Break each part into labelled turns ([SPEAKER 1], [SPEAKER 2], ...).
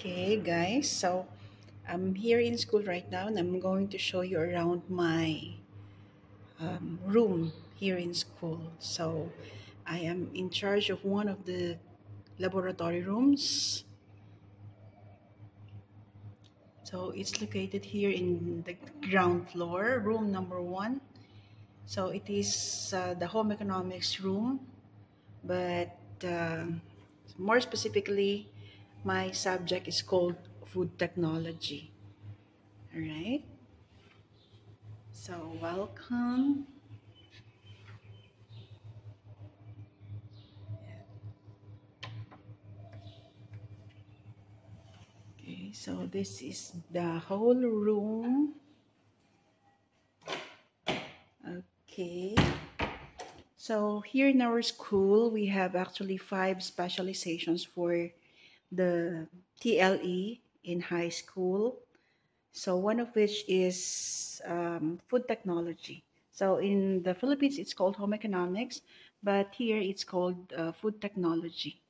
[SPEAKER 1] Okay, guys, so I'm here in school right now and I'm going to show you around my room here in school. So I am in charge of one of the laboratory rooms. So it's located here in the ground floor, room number 1. So it is the home economics room, but more specifically, my subject is called food technology. All right. So welcome. Okay, so this is the whole room. Okay. So here in our school, we have actually 5 specializations for the TLE in high school. So one of which is food technology. So in the Philippines, it's called home economics, but here it's called food technology.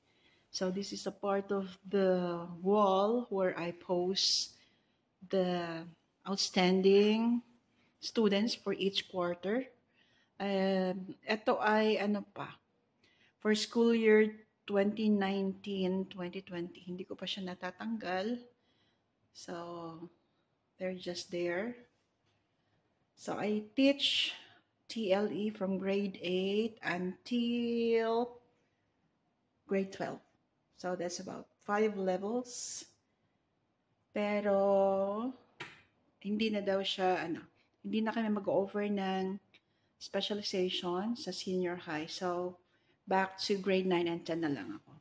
[SPEAKER 1] So this is a part of the wall where I post the outstanding students for each quarter. Ito ay ano pa, for school year 2019-2020. Hindi ko pa siya natatanggal. So, they're just there. So, I teach TLE from grade 8 until grade 12. So, that's about 5 levels. Pero, hindi na daw siya, hindi na kami mag-over ng specialization sa senior high. So, back to grade 9 and 10 na lang ako.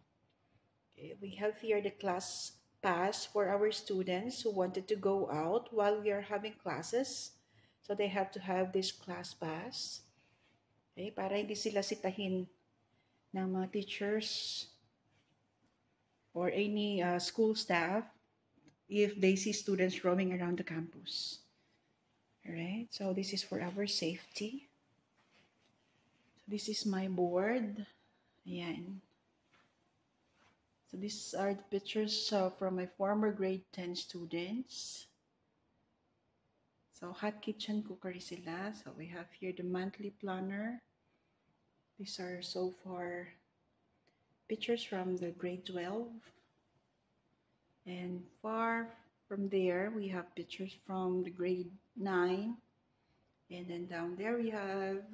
[SPEAKER 1] Okay, we have here the class pass for our students who wanted to go out while we are having classes. So, they have to have this class pass. Okay, para hindi sila sitahin ng mga teachers or any school staff if they see students roaming around the campus. Alright, so this is for our safety. So this is my board. Ayan. So these are the pictures from my former grade 10 students. So hot kitchen cookery sila. So we have here the monthly planner. These are so far pictures from the grade 12. And far from there, we have pictures from the grade 9. And then down there we have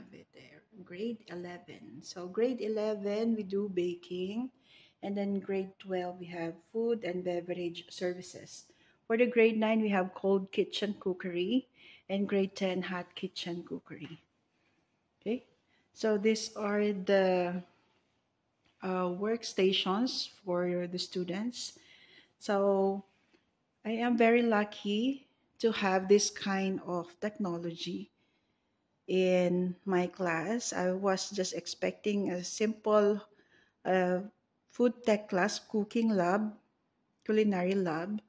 [SPEAKER 1] it there, grade 11. So grade 11, we do baking. And then grade 12, we have food and beverage services. For the grade 9, we have cold kitchen cookery. And grade 10, hot kitchen cookery. Okay, so these are the workstations for the students. So I am very lucky to have this kind of technology in my class. I was just expecting a simple food tech class, cooking lab, culinary lab.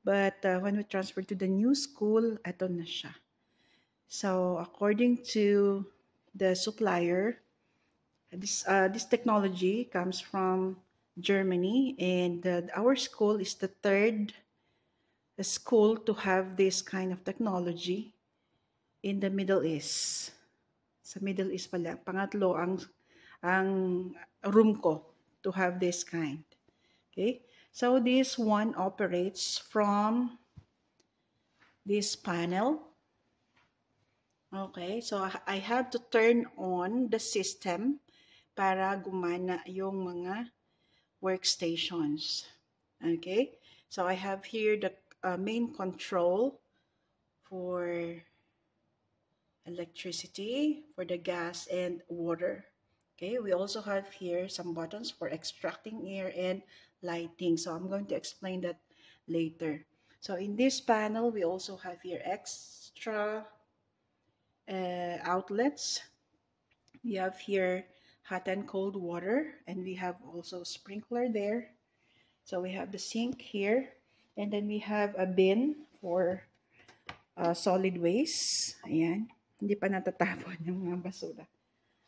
[SPEAKER 1] But when we transferred to the new school, ito na siya. So according to the supplier, this technology comes from Germany, and our school is the third school to have this kind of technology in the Middle East. Sa Middle East pala, pangatlo ang room ko to have this kind. Okay? So this one operates from this panel. Okay, so I have to turn on the system para gumana yung mga workstations. Okay, so I have here the main control for electricity, for the gas and water. Okay, we also have here some buttons for extracting air and lighting. So I'm going to explain that later. So in this panel, we also have here extra outlets. We have here hot and cold water, and we have also sprinkler there. So we have the sink here, and then we have a bin for solid waste. Ayan. Hindi pa natatapon yung mga basura.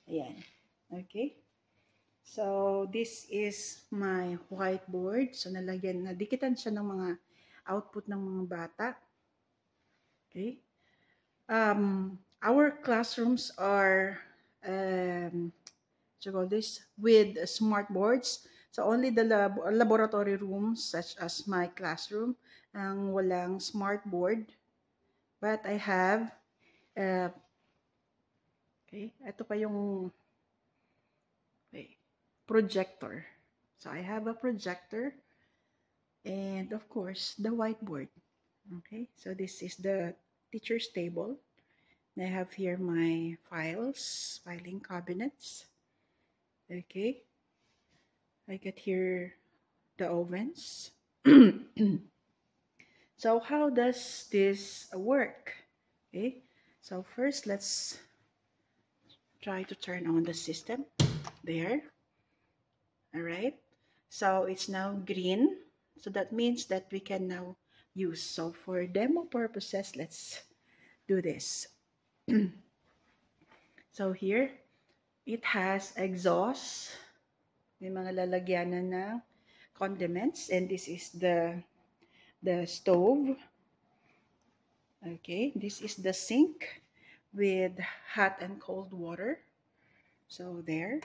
[SPEAKER 1] Ayan. Okay. So, this is my whiteboard. So, nadikitan siya ng mga output ng mga bata. Okay. Our classrooms are, what you call this, with smart boards. So, only the laboratory rooms, such as my classroom, ang walang smart board. But I have, okay, ito pa yung, okay, projector. So, I have a projector and, of course, the whiteboard. Okay, so this is the teacher's table. I have here my filing cabinets. Okay, I get here the ovens. So how does this work? Okay, so first let's try to turn on the system. There. All right, so it's now green. So that means that we can now use. So for demo purposes, let's do this. So here, it has exhaust. May mga lalagyanan ng condiments, and this is the stove. Okay, this is the sink with hot and cold water. So there.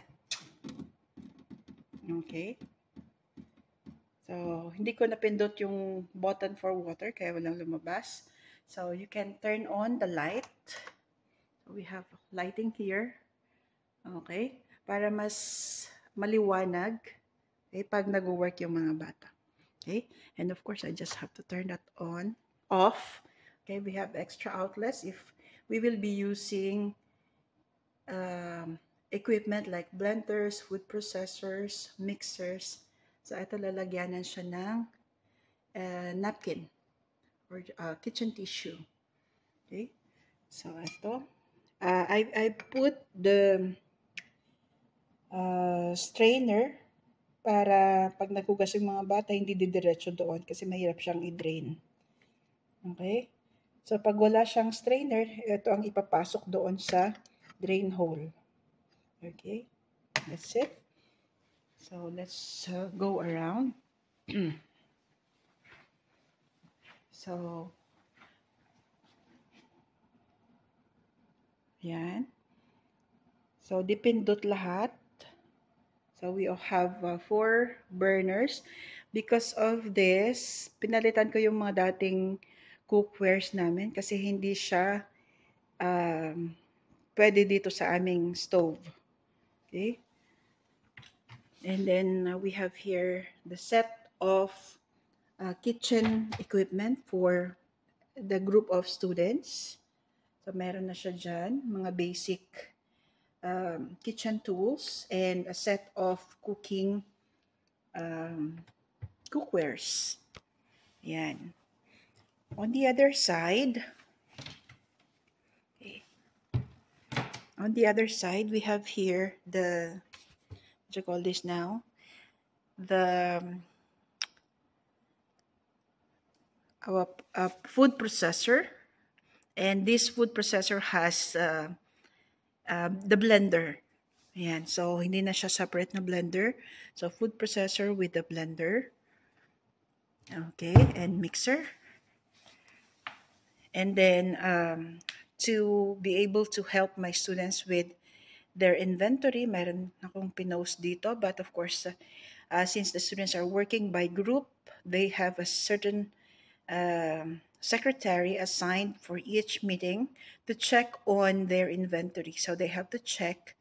[SPEAKER 1] Okay. So, hindi ko napindot yung button for water kaya walang lumabas. So, you can turn on the light. So, we have lighting here. Okay. Para mas maliwanag, okay, pag nag-work yung mga bata. Okay. And of course, I just have to turn that off. Okay. We have extra outlets if we will be using equipment like blenders, food processors, mixers. So, ito lalagyanan siya ng napkin or kitchen tissue. Okay. So, ito. I put the strainer para pag naghugas yung mga bata, hindi didiretso doon kasi mahirap siyang i-drain. Okay? So, pag wala siyang strainer, ito ang ipapasok doon sa drain hole. Okay? That's it. So, let's go around. So, yan. So, dipindot lahat. So, we have 4 burners. Because of this, pinalitan ko yung mga dating cookwares namin kasi hindi siya pwede dito sa aming stove. Okay? And then, we have here the set of kitchen equipment for the group of students. So, meron na siya dyan, mga basic kitchen tools and a set of cooking cookwares. Yan. On the other side, okay. On the other side, we have here the, what do you call this now? The food processor. And this food processor has the blender. Ayan. So, hindi na siya separate na blender. So, food processor with the blender. Okay. And mixer. And then, to be able to help my students with their inventory, meron akong pinost dito. But of course, since the students are working by group, they have a certain secretary assigned for each meeting to check on their inventory. So they have to check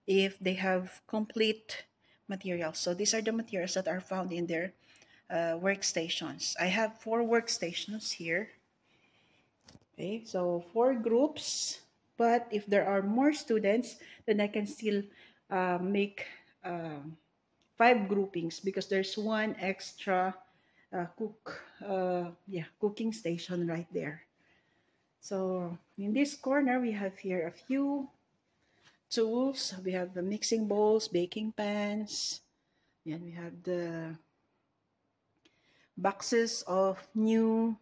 [SPEAKER 1] if they have complete materials. So these are the materials that are found in their workstations. I have 4 workstations here. Okay, so 4 groups. But if there are more students, then I can still make 5 groupings because there's one extra cooking station right there. So in this corner, we have here a few tools. We have the mixing bowls, baking pans. And we have the boxes of new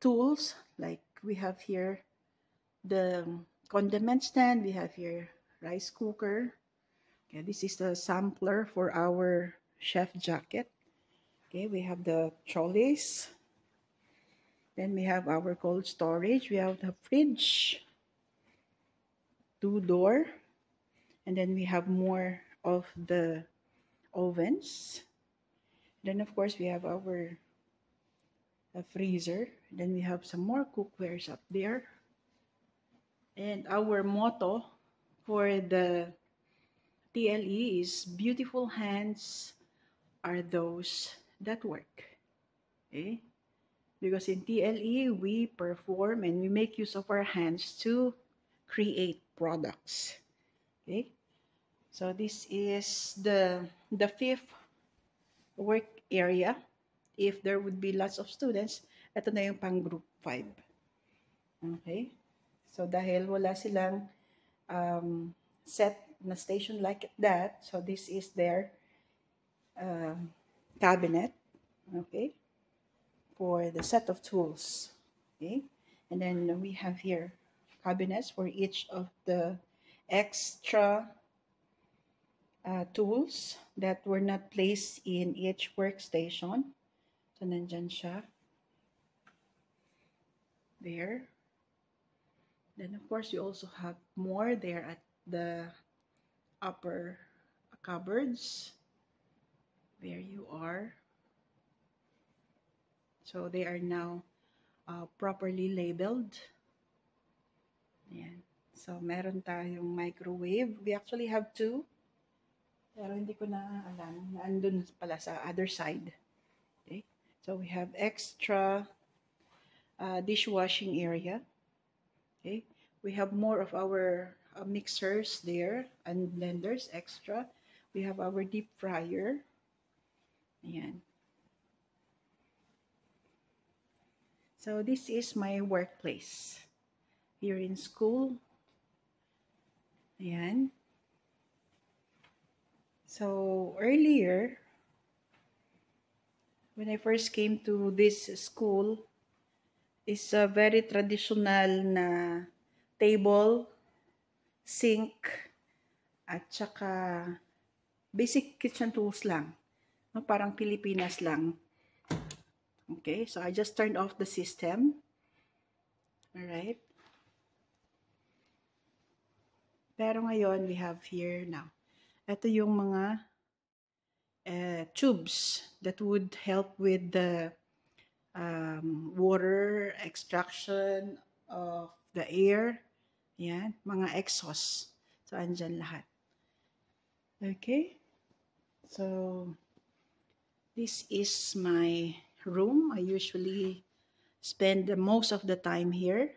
[SPEAKER 1] tools. Like we have here the condiment stand. We have here rice cooker. Okay, this is the sampler for our chef jacket. Okay, we have the trolleys. Then we have our cold storage. We have the fridge, two-door. And then we have more of the ovens. Then of course we have our freezer. Then we have some more cookwares up there. And our motto for the TLE is beautiful hands are those that work. Okay? Because in TLE, we perform and we make use of our hands to create products. Okay? So this is the fifth work area. If there would be lots of students, ito na yung pang group 5. Okay? So dahil wala silang set na station like that, so this is their cabinet, okay, for the set of tools. Okay? And then we have here cabinets for each of the extra tools that were not placed in each workstation. So, nandyan siya. There. Then, of course, you also have more there at the upper cupboards. There you are. So, they are now properly labeled. Ayan. So, meron tayong microwave. We actually have two. Pero hindi ko na alam. Andun pala sa other side. Okay. So, we have extra dishwashing area. Okay. We have more of our mixers there and blenders extra. We have our deep fryer. Ayan. So, this is my workplace. Here in school. Ayan. So, earlier, when I first came to this school, is a very traditional na table, sink, at saka basic kitchen tools lang. No, parang Pilipinas lang. Okay, so I just turned off the system. Alright. Pero ngayon, we have here now. Ito yung mga tubes that would help with the water extraction of the air. Yan, mga exhaust. So, andyan lahat. Okay. So, this is my room. I usually spend most of the time here.